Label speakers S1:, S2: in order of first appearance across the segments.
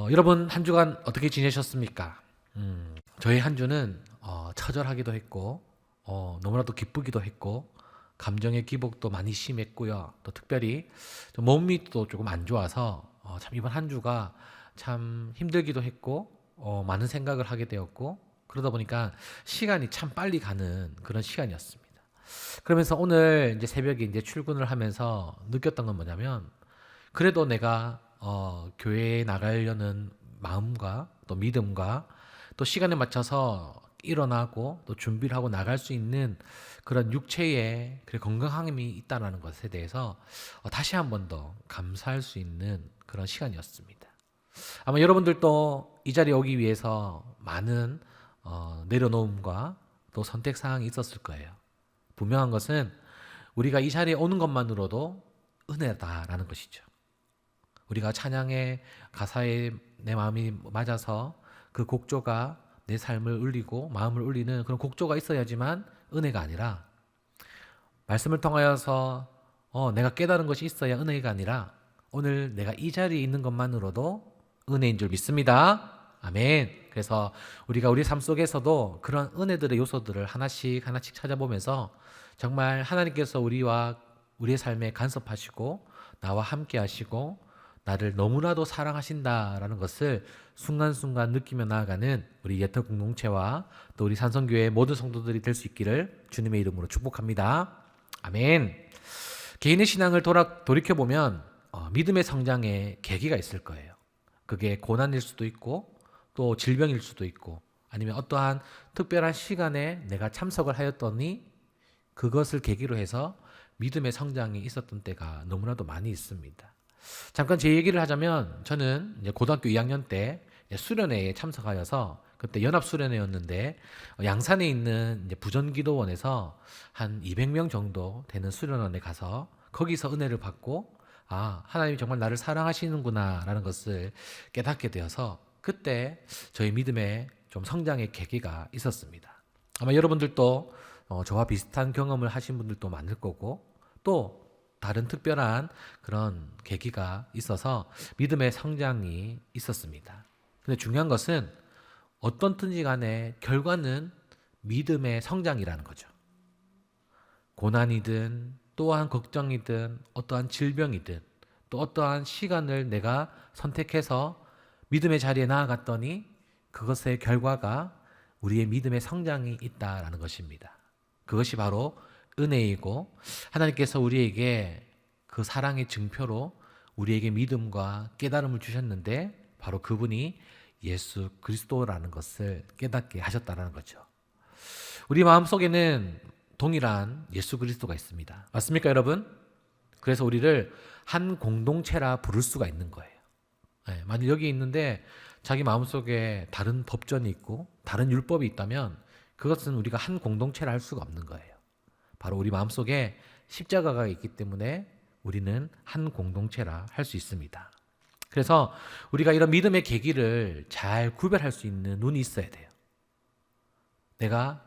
S1: 여러분 한 주간 어떻게 지내셨습니까? 저희 한 주는 처절하기도 했고 너무나도 기쁘기도 했고 감정의 기복도 많이 심했고요. 또 특별히 좀 몸이 또 조금 안 좋아서 참 이번 한 주가 참 힘들기도 했고 많은 생각을 하게 되었고 그러다 보니까 시간이 참 빨리 가는 그런 시간이었습니다. 그러면서 오늘 이제 새벽에 이제 출근을 하면서 느꼈던 건 뭐냐면 그래도 내가 교회에 나가려는 마음과 또 믿음과 또 시간에 맞춰서 일어나고 또 준비를 하고 나갈 수 있는 그런 육체의 그 건강함이 있다는 것에 대해서 다시 한 번 더 감사할 수 있는 그런 시간이었습니다. 아마 여러분들도 이 자리에 오기 위해서 많은 내려놓음과 또 선택 사항이 있었을 거예요. 분명한 것은 우리가 이 자리에 오는 것만으로도 은혜다라는 것이죠. 우리가 찬양의 가사에 내 마음이 맞아서 그 곡조가 내 삶을 울리고 마음을 울리는 그런 곡조가 있어야지만 은혜가 아니라 말씀을 통하여서 내가 깨달은 것이 있어야 은혜가 아니라 오늘 내가 이 자리에 있는 것만으로도 은혜인 줄 믿습니다. 아멘. 그래서 우리가 우리 삶 속에서도 그런 은혜들의 요소들을 하나씩 하나씩 찾아보면서 정말 하나님께서 우리와 우리의 삶에 간섭하시고 나와 함께 하시고 나를 너무나도 사랑하신다라는 것을 순간순간 느끼며 나아가는 우리 예터 공동체와 또 우리 산성교회 모든 성도들이 될 수 있기를 주님의 이름으로 축복합니다. 아멘. 개인의 신앙을 돌이켜보면 믿음의 성장에 계기가 있을 거예요. 그게 고난일 수도 있고 또 질병일 수도 있고 아니면 어떠한 특별한 시간에 내가 참석을 하였더니 그것을 계기로 해서 믿음의 성장이 있었던 때가 너무나도 많이 있습니다. 잠깐 제 얘기를 하자면 저는 이제 고등학교 2학년 때 수련회에 참석하여서 그때 연합수련회였는데 양산에 있는 이제 부전기도원에서 한 200명 정도 되는 수련원에 가서 거기서 은혜를 받고 하나님이 정말 나를 사랑하시는구나 라는 것을 깨닫게 되어서 그때 저희 믿음의 좀 성장의 계기가 있었습니다. 아마 여러분들도 저와 비슷한 경험을 하신 분들도 많을 거고 또 다른 특별한 그런 계기가 있어서 믿음의 성장이 있었습니다. 근데 중요한 것은 어떻든지 간에 결과는 믿음의 성장이라는 거죠. 고난이든 또한 걱정이든 어떠한 질병이든 또 어떠한 시간을 내가 선택해서 믿음의 자리에 나아갔더니 그것의 결과가 우리의 믿음의 성장이 있다라는 것입니다. 그것이 바로 은혜이고 하나님께서 우리에게 그 사랑의 증표로 우리에게 믿음과 깨달음을 주셨는데 바로 그분이 예수 그리스도라는 것을 깨닫게 하셨다는 거죠. 우리 마음속에는 동일한 예수 그리스도가 있습니다. 맞습니까, 여러분? 그래서 우리를 한 공동체라 부를 수가 있는 거예요. 만약 여기 있는데 자기 마음속에 다른 법전이 있고 다른 율법이 있다면 그것은 우리가 한 공동체라 할 수가 없는 거예요. 바로 우리 마음속에 십자가가 있기 때문에 우리는 한 공동체라 할 수 있습니다. 그래서 우리가 이런 믿음의 계기를 잘 구별할 수 있는 눈이 있어야 돼요. 내가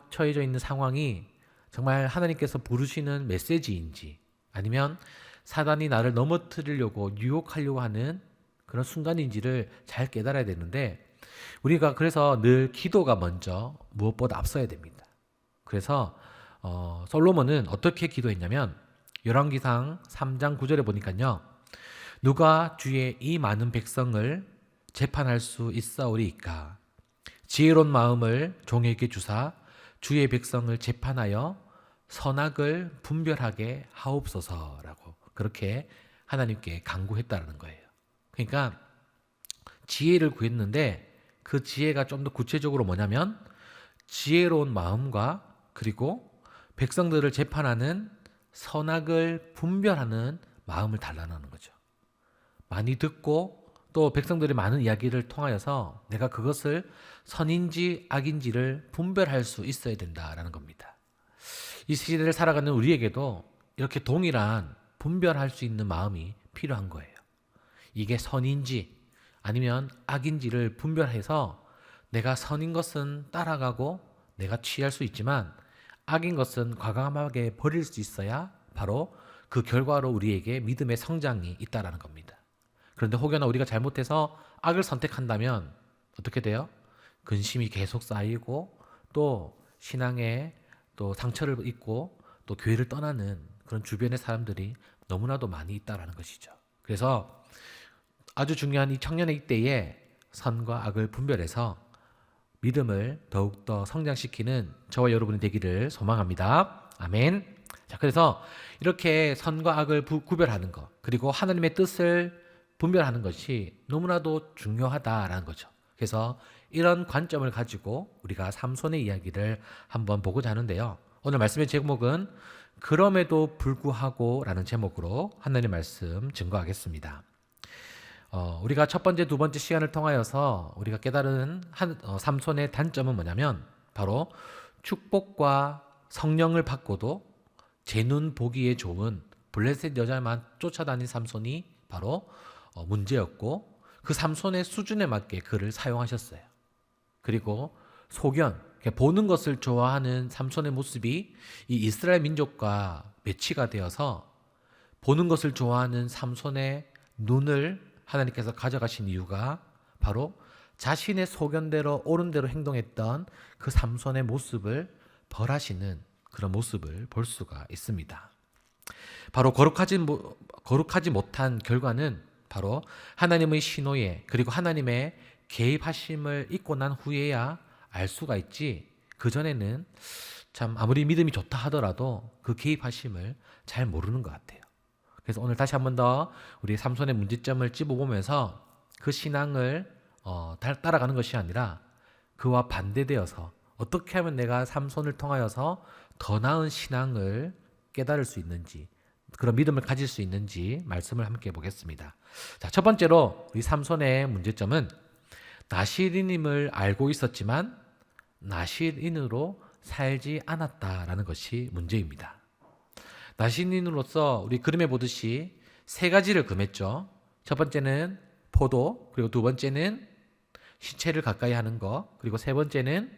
S1: 처해져 있는 상황이 정말 하나님께서 부르시는 메시지인지 아니면 사단이 나를 넘어뜨리려고 유혹하려고 하는 그런 순간인지를 잘 깨달아야 되는데 우리가 그래서 늘 기도가 먼저 무엇보다 앞서야 됩니다. 그래서 솔로몬은 어떻게 기도했냐면 열왕기상 3장 9절에 보니까요. 누가 주의 이 많은 백성을 재판할 수 있사오리이까 지혜로운 마음을 종에게 주사 주의 백성을 재판하여 선악을 분별하게 하옵소서라고 그렇게 하나님께 간구했다는 거예요. 그러니까 지혜를 구했는데 그 지혜가 좀 더 구체적으로 뭐냐면 지혜로운 마음과 그리고 백성들을 재판하는 선악을 분별하는 마음을 달라는 거죠. 많이 듣고 또 백성들의 많은 이야기를 통하여서 내가 그것을 선인지 악인지를 분별할 수 있어야 된다라는 겁니다. 이 시대를 살아가는 우리에게도 이렇게 동일한 분별할 수 있는 마음이 필요한 거예요. 이게 선인지 아니면 악인지를 분별해서 내가 선인 것은 따라가고 내가 취할 수 있지만 악인 것은 과감하게 버릴 수 있어야 바로 그 결과로 우리에게 믿음의 성장이 있다라는 겁니다. 그런데 혹여나 우리가 잘못해서 악을 선택한다면 어떻게 돼요? 근심이 계속 쌓이고 또 신앙에 또 상처를 입고 또 교회를 떠나는 그런 주변의 사람들이 너무나도 많이 있다라는 것이죠. 그래서 아주 중요한 이 청년의 때에 선과 악을 분별해서 믿음을 더욱더 성장시키는 저와 여러분이 되기를 소망합니다. 아멘. 자, 그래서 이렇게 선과 악을 구별하는 것, 그리고 하나님의 뜻을 분별하는 것이 너무나도 중요하다라는 거죠. 그래서 이런 관점을 가지고 우리가 삼손의 이야기를 한번 보고자 하는데요. 오늘 말씀의 제목은 그럼에도 불구하고 라는 제목으로 하나님의 말씀 증거하겠습니다. 우리가 첫 번째, 두 번째 시간을 통하여서 우리가 깨달은 삼손의 단점은 뭐냐면 바로 축복과 성령을 받고도 제 눈 보기에 좋은 블레셋 여자만 쫓아다닌 삼손이 바로 문제였고, 그 삼손의 수준에 맞게 그를 사용하셨어요. 그리고 소견, 보는 것을 좋아하는 삼손의 모습이 이 이스라엘 민족과 매치가 되어서 보는 것을 좋아하는 삼손의 눈을 하나님께서 가져가신 이유가 바로 자신의 소견대로 옳은 대로 행동했던 그 삼손의 모습을 벌하시는 그런 모습을 볼 수가 있습니다. 바로 거룩하지 못한 결과는 바로 하나님의 신호에, 그리고 하나님의 개입하심을 잊고 난 후에야 알 수가 있지, 그전에는 참 아무리 믿음이 좋다 하더라도 그 개입하심을 잘 모르는 것 같아요. 그래서 오늘 다시 한번 더 우리 삼손의 문제점을 찝어보면서 그 신앙을 따라가는 것이 아니라 그와 반대되어서 어떻게 하면 내가 삼손을 통하여서 더 나은 신앙을 깨달을 수 있는지, 그런 믿음을 가질 수 있는지 말씀을 함께 보겠습니다. 자, 첫 번째로 우리 삼손의 문제점은 나시린임을 알고 있었지만 나시린으로 살지 않았다라는 것이 문제입니다. 나시린으로서 우리 그림에 보듯이 세 가지를 금했죠. 첫 번째는 포도, 그리고 두 번째는 시체를 가까이 하는 것, 그리고 세 번째는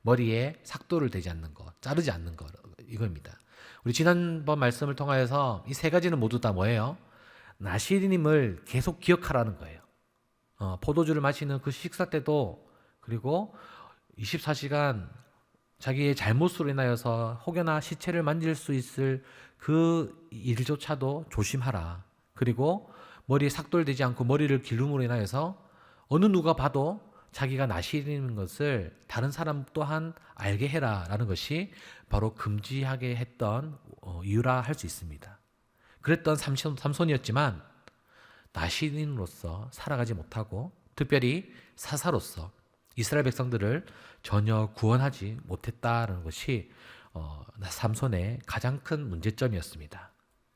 S1: 머리에 삭도를 대지 않는 것, 자르지 않는 것, 이겁니다. 우리 지난번 말씀을 통하여서 이 세 가지는 모두 다 뭐예요? 나시린임을 계속 기억하라는 거예요. 포도주를 마시는 그 식사 때도, 그리고 24시간 자기의 잘못으로 인하여서 혹여나 시체를 만질 수 있을 그 일조차도 조심하라. 그리고 머리에 삭도를 대지 않고 머리를 기름으로 인하여서 어느 누가 봐도 자기가 나시리는 것을 다른 사람 또한 알게 해라 라는 것이 바로 금지하게 했던 이유라 할 수 있습니다. 그랬던 삼손이었지만 나시린으로서 살아가지 못하고 특별히 사사로서 이스라엘 백성들을 전혀 구원하지 못했다는 것이 삼손의 가장 큰 문제점이었습니다.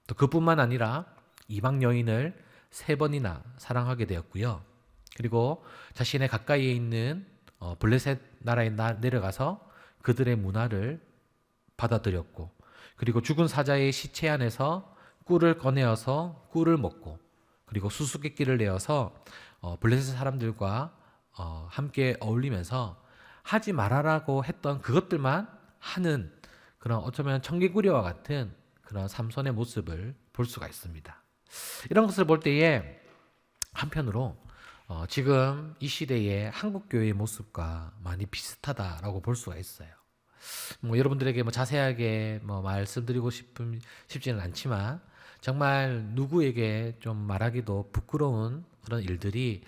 S1: 또 그뿐만 아니라 이방 여인을 3번이나 사랑하게 되었고요. 그리고 자신의 가까이에 있는 블레셋 나라에 내려가서 그들의 문화를 받아들였고, 그리고 죽은 사자의 시체 안에서 꿀을 꺼내어서 꿀을 먹고, 그리고 수수께끼를 내어서 블레셋 사람들과 함께 어울리면서 하지 말아라고 했던 그것들만 하는 그런 어쩌면 청개구리와 같은 그런 삼손의 모습을 볼 수가 있습니다. 이런 것을 볼 때에 한편으로 지금 이 시대의 한국교회의 모습과 많이 비슷하다라고 볼 수가 있어요. 여러분들에게 자세하게 말씀드리고 싶지는 않지만 정말 누구에게 좀 말하기도 부끄러운 그런 일들이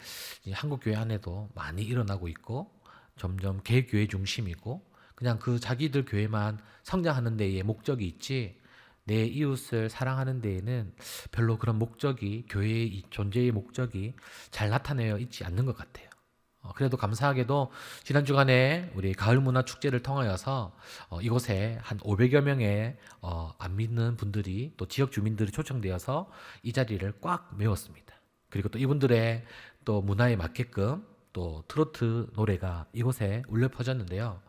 S1: 한국교회 안에도 많이 일어나고 있고, 점점 개교회 중심이고 그냥 그 자기들 교회만 성장하는 데에 목적이 있지 내 이웃을 사랑하는 데에는 별로 그런 목적이, 교회의 존재의 목적이 잘 나타내어 있지 않는 것 같아요. 그래도 감사하게도 지난 주간에 우리 가을 문화 축제를 통하여서 이곳에 한 500여 명의 안 믿는 분들이, 또 지역 주민들이 초청되어서 이 자리를 꽉 메웠습니다. 그리고 또 이분들의 또 문화에 맞게끔 또 트로트 노래가 이곳에 울려 퍼졌는데요.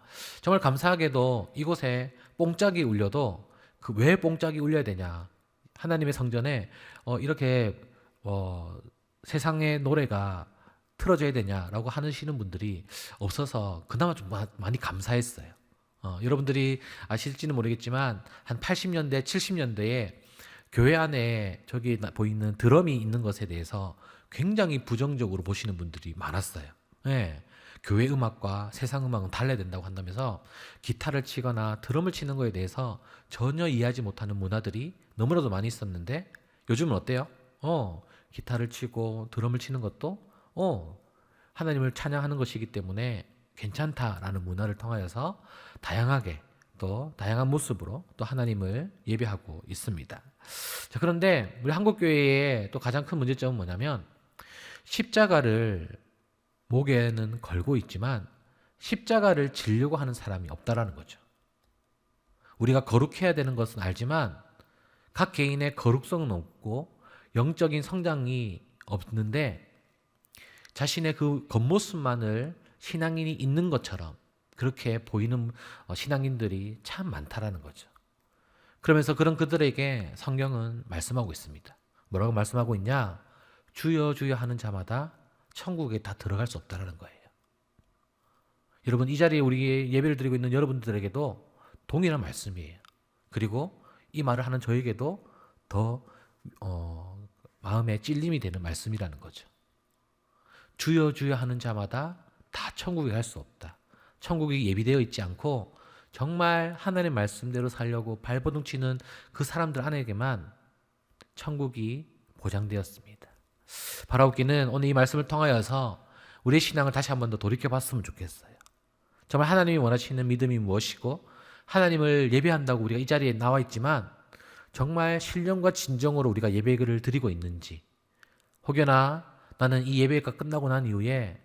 S1: 정말 감사하게도 이곳에 뽕짝이 울려도 왜 뽕짝이 울려야 되냐, 하나님의 성전에 이렇게 세상의 노래가 틀어져야 되냐라고 하시는 분들이 없어서 그나마 좀 많이 감사했어요. 여러분들이 아실지는 모르겠지만 한 80년대, 70년대에 교회 안에 저기 보이는 드럼이 있는 것에 대해서 굉장히 부정적으로 보시는 분들이 많았어요. 예. 교회 음악과 세상 음악은 달라야 된다고 한다면서 기타를 치거나 드럼을 치는 거에 대해서 전혀 이해하지 못하는 문화들이 너무나도 많이 있었는데 요즘은 어때요? 기타를 치고 드럼을 치는 것도 하나님을 찬양하는 것이기 때문에 괜찮다라는 문화를 통하여서 다양하게 또 다양한 모습으로 또 하나님을 예배하고 있습니다. 자, 그런데 우리 한국교회의 또 가장 큰 문제점은 뭐냐면 십자가를 목에는 걸고 있지만 십자가를 지려고 하는 사람이 없다라는 거죠. 우리가 거룩해야 되는 것은 알지만 각 개인의 거룩성은 없고 영적인 성장이 없는데 자신의 그 겉모습만을 신앙인이 있는 것처럼 그렇게 보이는 신앙인들이 참 많다라는 거죠. 그러면서 그런 그들에게 성경은 말씀하고 있습니다. 뭐라고 말씀하고 있냐? 주여 주여 하는 자마다 천국에 다 들어갈 수 없다라는 거예요. 여러분, 이 자리에 우리 예배를 드리고 있는 여러분들에게도 동일한 말씀이에요. 그리고 이 말을 하는 저에게도 더 마음에 찔림이 되는 말씀이라는 거죠. 주여 주여 하는 자마다 다 천국에 갈 수 없다. 천국이 예비되어 있지 않고 정말 하나님의 말씀대로 살려고 발버둥 치는 그 사람들 안에게만 천국이 보장되었습니다. 바라옵기는 오늘 이 말씀을 통하여서 우리의 신앙을 다시 한 번 더 돌이켜봤으면 좋겠어요. 정말 하나님이 원하시는 믿음이 무엇이고 하나님을 예배한다고 우리가 이 자리에 나와 있지만 정말 신령과 진정으로 우리가 예배를 드리고 있는지, 혹여나 나는 이 예배가 끝나고 난 이후에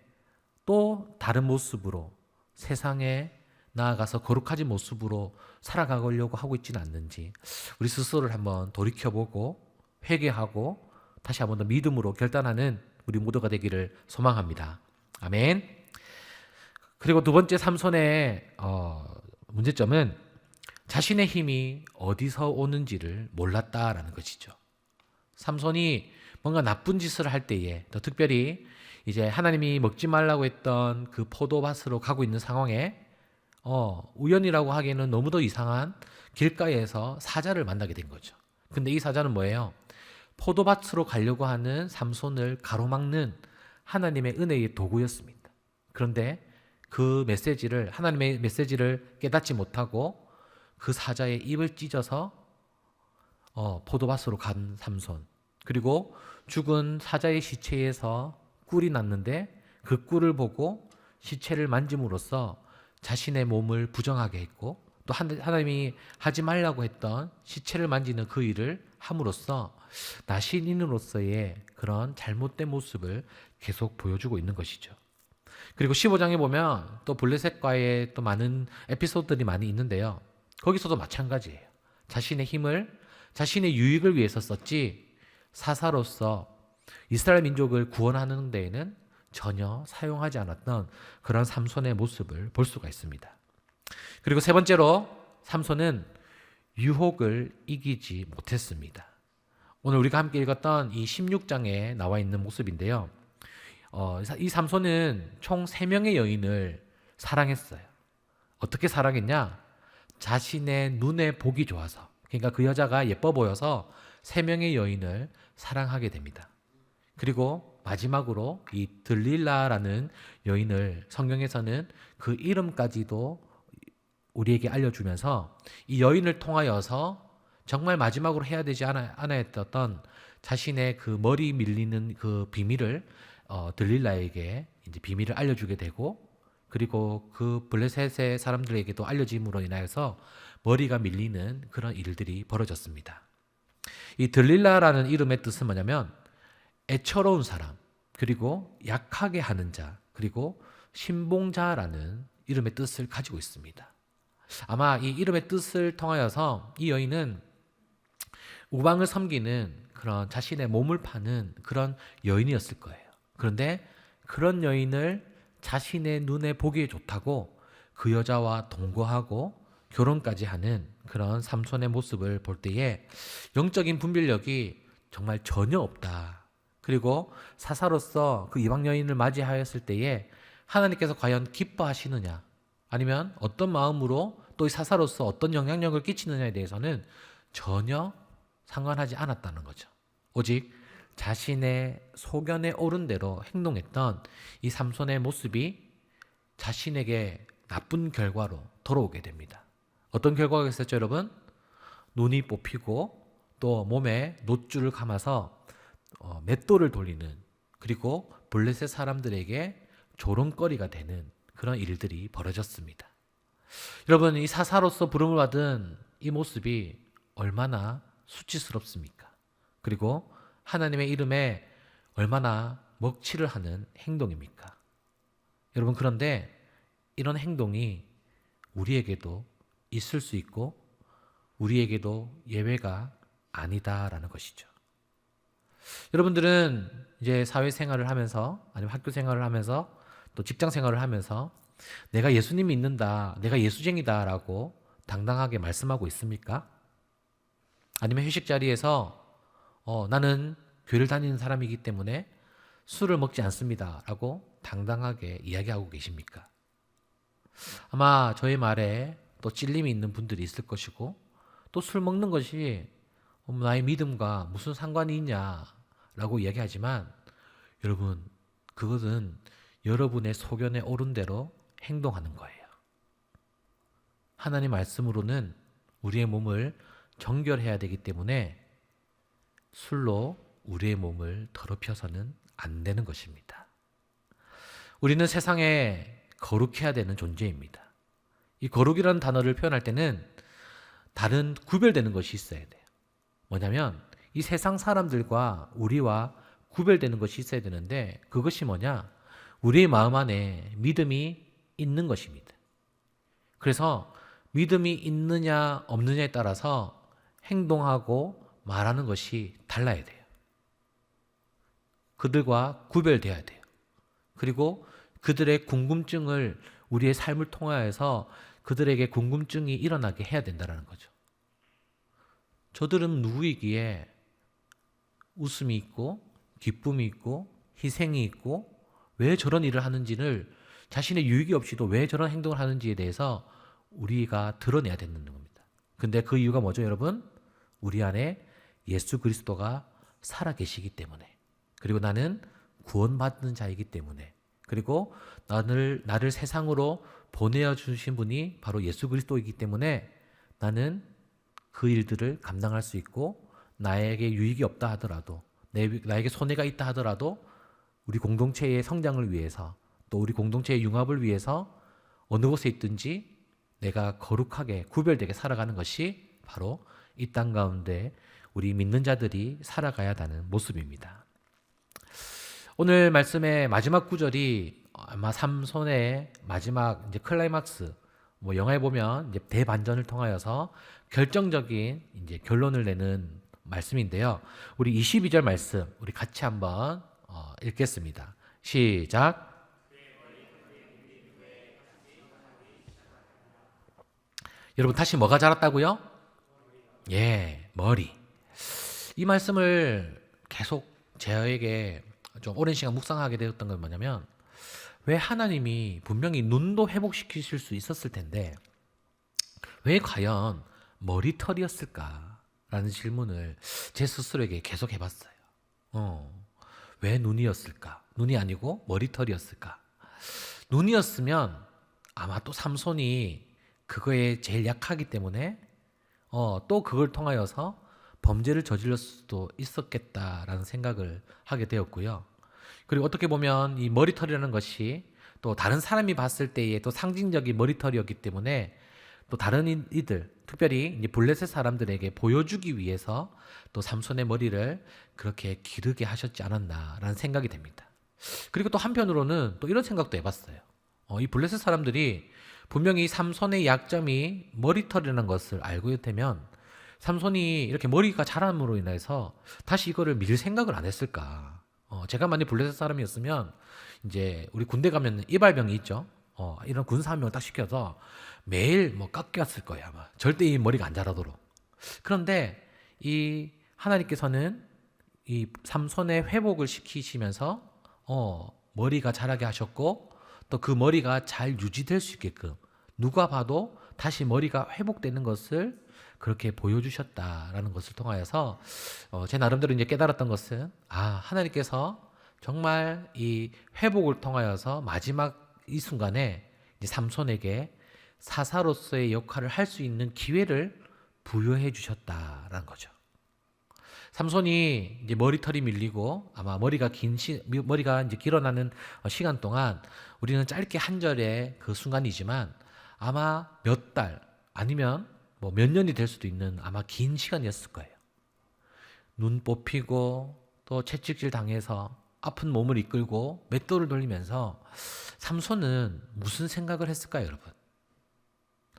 S1: 또 다른 모습으로 세상에 나아가서 거룩하지 모습으로 살아가려고 하고 있지는 않는지 우리 스스로를 한번 돌이켜보고 회개하고 다시 한번 더 믿음으로 결단하는 우리 모두가 되기를 소망합니다. 아멘. 그리고 두 번째 삼손의 문제점은 자신의 힘이 어디서 오는지를 몰랐다라는 것이죠. 삼손이 뭔가 나쁜 짓을 할 때에, 더 특별히 이제 하나님이 먹지 말라고 했던 그 포도밭으로 가고 있는 상황에 우연이라고 하기에는 너무도 이상한 길가에서 사자를 만나게 된 거죠. 근데 이 사자는 뭐예요? 포도밭으로 가려고 하는 삼손을 가로막는 하나님의 은혜의 도구였습니다. 그런데 그 메시지를, 하나님의 메시지를 깨닫지 못하고 그 사자의 입을 찢어서 포도밭으로 간 삼손, 그리고 죽은 사자의 시체에서 꿀이 났는데 그 꿀을 보고 시체를 만짐으로써 자신의 몸을 부정하게 했고, 또 하나님이 하지 말라고 했던 시체를 만지는 그 일을 함으로써 나신인으로서의 그런 잘못된 모습을 계속 보여주고 있는 것이죠. 그리고 15장에 보면 또 블레셋과의 또 많은 에피소드들이 많이 있는데요. 거기서도 마찬가지예요. 자신의 힘을, 자신의 유익을 위해서 썼지 사사로서 이스라엘 민족을 구원하는 데에는 전혀 사용하지 않았던 그런 삼손의 모습을 볼 수가 있습니다. 그리고 세 번째로 삼손은 유혹을 이기지 못했습니다. 오늘 우리가 함께 읽었던 이 16장에 나와 있는 모습인데요. 이 삼손은 총 3명의 여인을 사랑했어요. 어떻게 사랑했냐? 자신의 눈에 보기 좋아서, 그러니까 그 여자가 예뻐 보여서 3명의 여인을 사랑하게 됩니다. 그리고 마지막으로 이 들릴라라는 여인을 성경에서는 그 이름까지도 우리에게 알려주면서 이 여인을 통하여서 정말 마지막으로 해야 되지 않아야 했던 자신의 그 머리 밀리는 그 비밀을 들릴라에게 이제 비밀을 알려주게 되고, 그리고 그 블레셋의 사람들에게도 알려짐으로 인하여서 머리가 밀리는 그런 일들이 벌어졌습니다. 이 들릴라라는 이름의 뜻은 뭐냐면 애처로운 사람, 그리고 약하게 하는 자, 그리고 신봉자라는 이름의 뜻을 가지고 있습니다. 아마 이 이름의 뜻을 통하여서 이 여인은 우방을 섬기는 그런 자신의 몸을 파는 그런 여인이었을 거예요. 그런데 그런 여인을 자신의 눈에 보기에 좋다고 그 여자와 동거하고 결혼까지 하는 그런 삼손의 모습을 볼 때에 영적인 분별력이 정말 전혀 없다. 그리고 사사로서 그 이방 여인을 맞이하였을 때에 하나님께서 과연 기뻐하시느냐, 아니면 어떤 마음으로 또 이 사사로서 어떤 영향력을 끼치느냐에 대해서는 전혀 상관하지 않았다는 거죠. 오직 자신의 소견에 오른 대로 행동했던 이 삼손의 모습이 자신에게 나쁜 결과로 돌아오게 됩니다. 어떤 결과가 있었죠, 여러분? 눈이 뽑히고 또 몸에 놋줄을 감아서 맷돌을 돌리는, 그리고 블레셋 사람들에게 조롱거리가 되는 그런 일들이 벌어졌습니다. 여러분, 이 사사로서 부름을 받은 이 모습이 얼마나 수치스럽습니까? 그리고 하나님의 이름에 얼마나 먹칠을 하는 행동입니까? 여러분, 그런데 이런 행동이 우리에게도 있을 수 있고 우리에게도 예외가 아니다라는 것이죠. 여러분들은 이제 사회생활을 하면서, 아니면 학교 생활을 하면서, 또 직장 생활을 하면서 내가 예수님 믿는다, 내가 예수쟁이다라고 당당하게 말씀하고 있습니까? 아니면 회식 자리에서 나는 교회를 다니는 사람이기 때문에 술을 먹지 않습니다라고 당당하게 이야기하고 계십니까? 아마 저의 말에 또 찔림이 있는 분들이 있을 것이고, 또 술 먹는 것이 나의 믿음과 무슨 상관이 있냐라고 이야기하지만, 여러분, 그것은 여러분의 소견에 오른 대로 행동하는 거예요. 하나님 말씀으로는 우리의 몸을 정결해야 되기 때문에 술로 우리의 몸을 더럽혀서는 안 되는 것입니다. 우리는 세상에 거룩해야 되는 존재입니다. 이 거룩이라는 단어를 표현할 때는 다른 구별되는 것이 있어야 돼요. 뭐냐면 이 세상 사람들과 우리와 구별되는 것이 있어야 되는데, 그것이 뭐냐? 우리의 마음 안에 믿음이 있는 것입니다. 그래서 믿음이 있느냐 없느냐에 따라서 행동하고 말하는 것이 달라야 돼요. 그들과 구별돼야 돼요. 그리고 그들의 궁금증을 우리의 삶을 통하여서 그들에게 궁금증이 일어나게 해야 된다는 거죠. 저들은 누구이기에 웃음이 있고 기쁨이 있고 희생이 있고 왜 저런 일을 하는지를, 자신의 유익이 없이도 왜 저런 행동을 하는지에 대해서 우리가 드러내야 되는 겁니다. 근데 그 이유가 뭐죠, 여러분? 우리 안에 예수 그리스도가 살아계시기 때문에, 그리고 나는 구원받는 자이기 때문에, 그리고 나를 세상으로 보내어 주신 분이 바로 예수 그리스도이기 때문에 나는 그 일들을 감당할 수 있고, 나에게 유익이 없다 하더라도, 나에게 손해가 있다 하더라도 우리 공동체의 성장을 위해서, 또 우리 공동체의 융합을 위해서 어느 곳에 있든지 내가 거룩하게 구별되게 살아가는 것이 바로 이 땅 가운데 우리 믿는 자들이 살아가야 하는 모습입니다. 오늘 말씀의 마지막 구절이 아마 삼손의 마지막 이제 클라이막스, 영화에 보면 이제 대반전을 통하여서 결정적인 이제 결론을 내는 말씀인데요. 우리 22절 말씀 우리 같이 한번 읽겠습니다. 시작. 여러분, 다시 뭐가 자랐다고요? 예, 머리. 이 말씀을 계속 저에게 좀 오랜 시간 묵상하게 되었던 건 뭐냐면, 왜 하나님이 분명히 눈도 회복시키실 수 있었을 텐데 왜 과연 머리털이었을까라는 질문을 제 스스로에게 계속 해봤어요. 왜 눈이었을까? 눈이 아니고 머리털이었을까? 눈이었으면 아마 또 삼손이 그거에 제일 약하기 때문에 또 그걸 통하여서 범죄를 저질렀을 수도 있었겠다라는 생각을 하게 되었고요. 그리고 어떻게 보면 이 머리털이라는 것이 또 다른 사람이 봤을 때의 또 상징적인 머리털이었기 때문에 또 다른 이들, 특별히 이제 블레셋 사람들에게 보여주기 위해서 또 삼손의 머리를 그렇게 기르게 하셨지 않았나라는 생각이 됩니다. 그리고 또 한편으로는 또 이런 생각도 해봤어요. 이 블레셋 사람들이 분명히 삼손의 약점이 머리털이라는 것을 알고 있다면 삼손이 이렇게 머리가 자람으로 인해서 다시 이거를 밀 생각을 안 했을까? 제가 만약 블레셋 사람이었으면 이제 우리 군대 가면 이발병이 있죠. 이런 군사 한 명 딱 시켜서 매일 깎였을 거예요, 아마. 절대 이 머리가 안 자라도록. 그런데 이 하나님께서는 이 삼손의 회복을 시키시면서 머리가 자라게 하셨고, 또 그 머리가 잘 유지될 수 있게끔 누가 봐도 다시 머리가 회복되는 것을 그렇게 보여주셨다라는 것을 통하여서 제 나름대로 이제 깨달았던 것은 하나님께서 정말 이 회복을 통하여서 마지막 이 순간에 이제 삼손에게 사사로서의 역할을 할 수 있는 기회를 부여해 주셨다라는 거죠. 삼손이 이제 머리털이 밀리고 아마 머리가 이제 길어나는 시간 동안 우리는 짧게 한 절의 그 순간이지만 아마 몇 달 아니면 뭐 몇 년이 될 수도 있는 아마 긴 시간이었을 거예요. 눈 뽑히고 또 채찍질 당해서 아픈 몸을 이끌고 맷돌을 돌리면서 삼손은 무슨 생각을 했을까요, 여러분?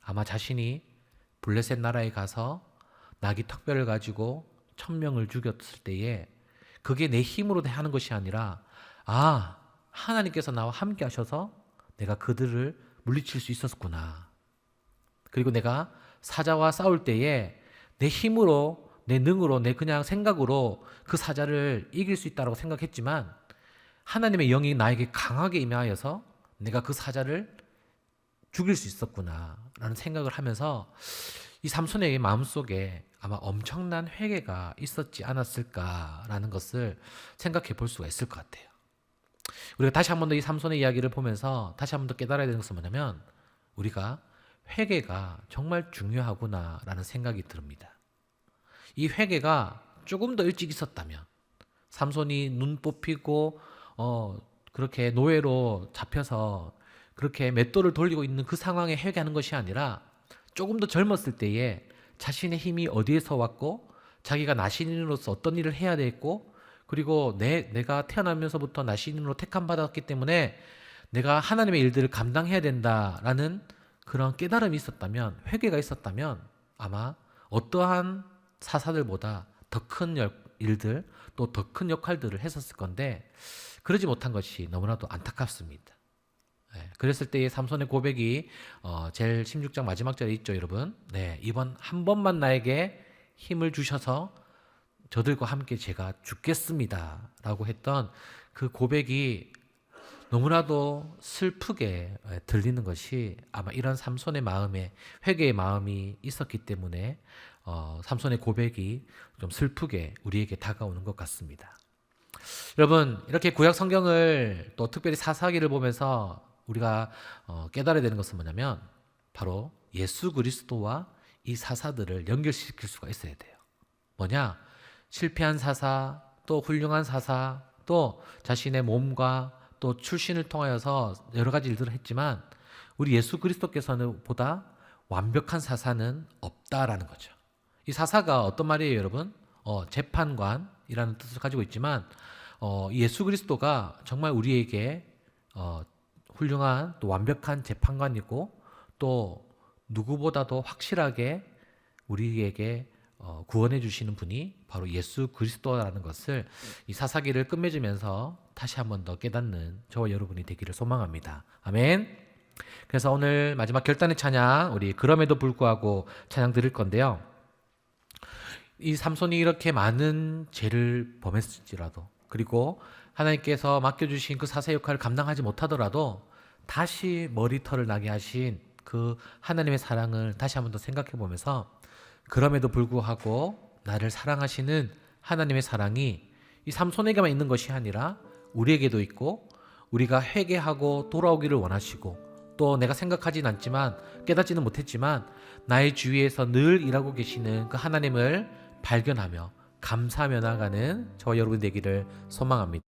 S1: 아마 자신이 블레셋 나라에 가서 나귀 턱뼈를 가지고 1000명을 죽였을 때에 그게 내 힘으로 하는 것이 아니라 하나님께서 나와 함께 하셔서 내가 그들을 물리칠 수 있었구나. 그리고 내가 사자와 싸울 때에 내 힘으로, 내 능으로, 내 그냥 생각으로 그 사자를 이길 수 있다고 생각했지만 하나님의 영이 나에게 강하게 임하여서 내가 그 사자를 죽일 수 있었구나 라는 생각을 하면서 이 삼손의 마음속에 아마 엄청난 회개가 있었지 않았을까라는 것을 생각해 볼 수가 있을 것 같아요. 우리가 다시 한 번 더 이 삼손의 이야기를 보면서 다시 한 번 더 깨달아야 되는 것은 뭐냐면 우리가 회개가 정말 중요하구나라는 생각이 듭니다. 이 회개가 조금 더 일찍 있었다면 삼손이 눈 뽑히고 그렇게 노예로 잡혀서 그렇게 맷돌을 돌리고 있는 그 상황에 회개하는 것이 아니라 조금 더 젊었을 때에 자신의 힘이 어디에서 왔고 자기가 나신인으로서 어떤 일을 해야 되겠고 그리고 내가 태어나면서부터 나신인으로 택함 받았기 때문에 내가 하나님의 일들을 감당해야 된다라는 그런 깨달음이 있었다면 회개가 있었다면 아마 어떠한 사사들보다 더 큰 일들 또 더 큰 역할들을 했었을 건데 그러지 못한 것이 너무나도 안타깝습니다. 그랬을 때의 삼손의 고백이 제일 16장 마지막 절에 있죠, 여러분. 이번 한 번만 나에게 힘을 주셔서 저들과 함께 제가 죽겠습니다 라고 했던 그 고백이 너무나도 슬프게 들리는 것이 아마 이런 삼손의 마음에 회개의 마음이 있었기 때문에 삼손의 고백이 좀 슬프게 우리에게 다가오는 것 같습니다. 여러분, 이렇게 구약 성경을 또 특별히 사사기를 보면서 우리가 깨달아야 되는 것은 뭐냐면 바로 예수 그리스도와 이 사사들을 연결시킬 수가 있어야 돼요. 뭐냐? 실패한 사사, 또 훌륭한 사사, 또 자신의 몸과 또 출신을 통하여서 여러 가지 일들을 했지만 우리 예수 그리스도께서는 보다 완벽한 사사는 없다라는 거죠. 이 사사가 어떤 말이에요, 여러분? 재판관이라는 뜻을 가지고 있지만 예수 그리스도가 정말 우리에게 훌륭한 또 완벽한 재판관이고 또 누구보다도 확실하게 우리에게 구원해 주시는 분이 바로 예수 그리스도라는 것을 이 사사기를 끝맺으면서 다시 한 번 더 깨닫는 저와 여러분이 되기를 소망합니다. 아멘. 그래서 오늘 마지막 결단의 찬양 우리 그럼에도 불구하고 찬양 드릴 건데요. 이 삼손이 이렇게 많은 죄를 범했을지라도 그리고 하나님께서 맡겨주신 그 사사 역할을 감당하지 못하더라도 다시 머리털을 나게 하신 그 하나님의 사랑을 다시 한 번 더 생각해 보면서 그럼에도 불구하고 나를 사랑하시는 하나님의 사랑이 이 삼손에게만 있는 것이 아니라 우리에게도 있고 우리가 회개하고 돌아오기를 원하시고 또 내가 생각하진 않지만 깨닫지는 못했지만 나의 주위에서 늘 일하고 계시는 그 하나님을 발견하며 감사하며 나아가는 저와 여러분 되기를 소망합니다.